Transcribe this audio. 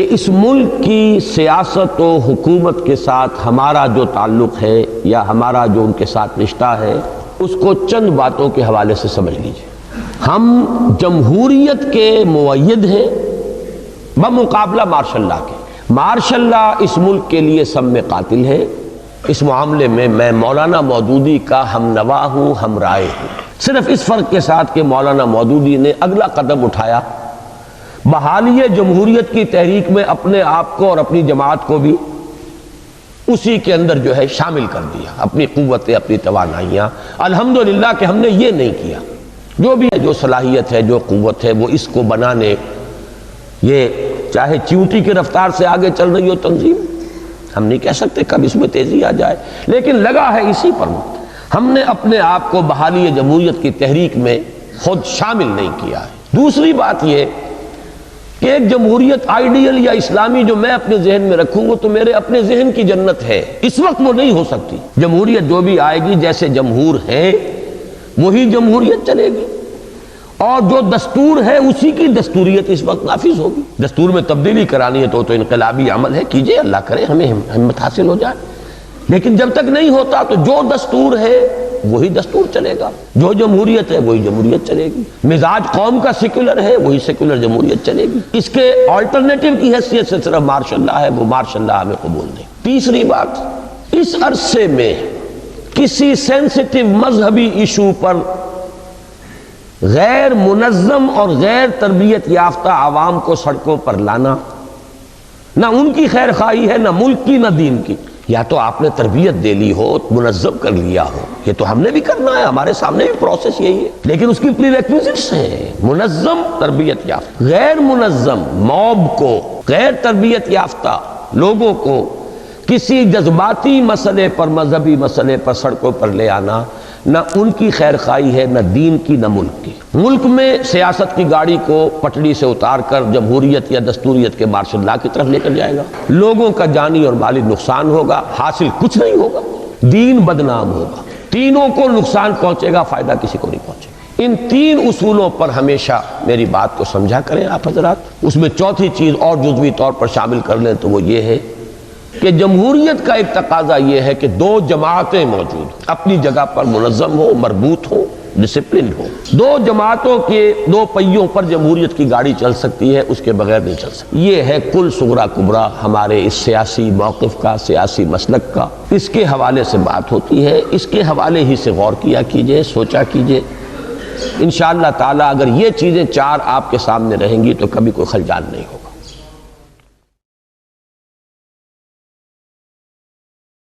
کہ اس ملک کی سیاست و حکومت کے ساتھ ہمارا جو تعلق ہے یا ہمارا جو ان کے ساتھ رشتہ ہے اس کو چند باتوں کے حوالے سے سمجھ لیجیے۔ ہم جمہوریت کے مؤید ہیں بمقابلہ مارشل لا کے۔ مارشل لا اس ملک کے لیے سم میں قاتل ہے۔ اس معاملے میں میں مولانا مودودی کا ہم نوا ہوں، ہم رائے ہوں، صرف اس فرق کے ساتھ کہ مولانا مودودی نے اگلا قدم اٹھایا، بحالی جمہوریت کی تحریک میں اپنے آپ کو اور اپنی جماعت کو بھی اسی کے اندر جو ہے شامل کر دیا، اپنی قوتیں، اپنی توانائیاں۔ الحمدللہ کہ ہم نے یہ نہیں کیا۔ جو بھی ہے، جو صلاحیت ہے، جو قوت ہے، وہ اس کو بنانے، یہ چاہے چیونٹی کی رفتار سے آگے چل رہی ہو تنظیم، ہم نہیں کہہ سکتے کب اس میں تیزی آ جائے، لیکن لگا ہے اسی پر۔ ہم نے اپنے آپ کو بحالی جمہوریت کی تحریک میں خود شامل نہیں کیا ہے۔ دوسری بات یہ کہ ایک جمہوریت آئیڈیل یا اسلامی جو میں اپنے ذہن میں رکھوں گا تو میرے اپنے ذہن کی جنت ہے، اس وقت وہ نہیں ہو سکتی۔ جمہوریت جو بھی آئے گی، جیسے جمہور ہے وہی جمہوریت چلے گی، اور جو دستور ہے اسی کی دستوریت اس وقت نافذ ہوگی۔ دستور میں تبدیلی کرانی ہے تو انقلابی عمل ہے، کیجئے، اللہ کرے ہمیں ہمت حاصل ہو جائے، لیکن جب تک نہیں ہوتا تو جو دستور ہے وہی دستور چلے گا، جو جمہوریت ہے وہی جمہوریت چلے گی۔ مزاج قوم کا سیکولر ہے، وہی سیکولر جمہوریت چلے گی۔ اس کے آلٹرنیٹو کی حیثیت سے صرف مارشل لا ہے، وہ مارشل لا ہمیں قبول نہیں۔ تیسری بات، اس عرصے میں کسی سینسٹیو مذہبی ایشو پر غیر منظم اور غیر تربیت یافتہ عوام کو سڑکوں پر لانا، نہ ان کی خیر خواہی ہے، نہ ملک کی، نہ دین کی۔ یا تو آپ نے تربیت دے لی ہو، منظم کر لیا ہو، یہ تو ہم نے بھی کرنا ہے، ہمارے سامنے بھی پروسیس یہی ہے، لیکن اس کی پری ریکویزٹس ہیں۔ منظم تربیت یافتہ، غیر منظم موب کو، غیر تربیت یافتہ لوگوں کو کسی جذباتی مسئلے پر، مذہبی مسئلے پر سڑکوں پر لے آنا، نہ ان کی خیر خواہی ہے، نہ دین کی، نہ ملک کی۔ ملک میں سیاست کی گاڑی کو پٹڑی سے اتار کر جمہوریت یا دستوریت کے مارشل لا کی طرف لے کر جائے گا۔ لوگوں کا جانی اور مالی نقصان ہوگا، حاصل کچھ نہیں ہوگا، دین بدنام ہوگا، تینوں کو نقصان پہنچے گا، فائدہ کسی کو نہیں پہنچے گا۔ ان تین اصولوں پر ہمیشہ میری بات کو سمجھا کریں آپ حضرات۔ اس میں چوتھی چیز اور جزوی طور پر شامل کر لیں تو وہ یہ ہے کہ جمہوریت کا ایک تقاضا یہ ہے کہ دو جماعتیں موجود، اپنی جگہ پر منظم ہو، مربوط ہو، ڈسپلن ہو۔ دو جماعتوں کے دو پہیوں پر جمہوریت کی گاڑی چل سکتی ہے، اس کے بغیر نہیں چل سکتی۔ یہ ہے کل صغرا کبرا ہمارے اس سیاسی موقف کا، سیاسی مسلک کا۔ اس کے حوالے سے بات ہوتی ہے، اس کے حوالے ہی سے غور کیا کیجئے، سوچا کیجئے۔ انشاءاللہ تعالی اگر یہ چیزیں چار آپ کے سامنے رہیں گی تو کبھی کوئی خلجان نہیں ہوگا۔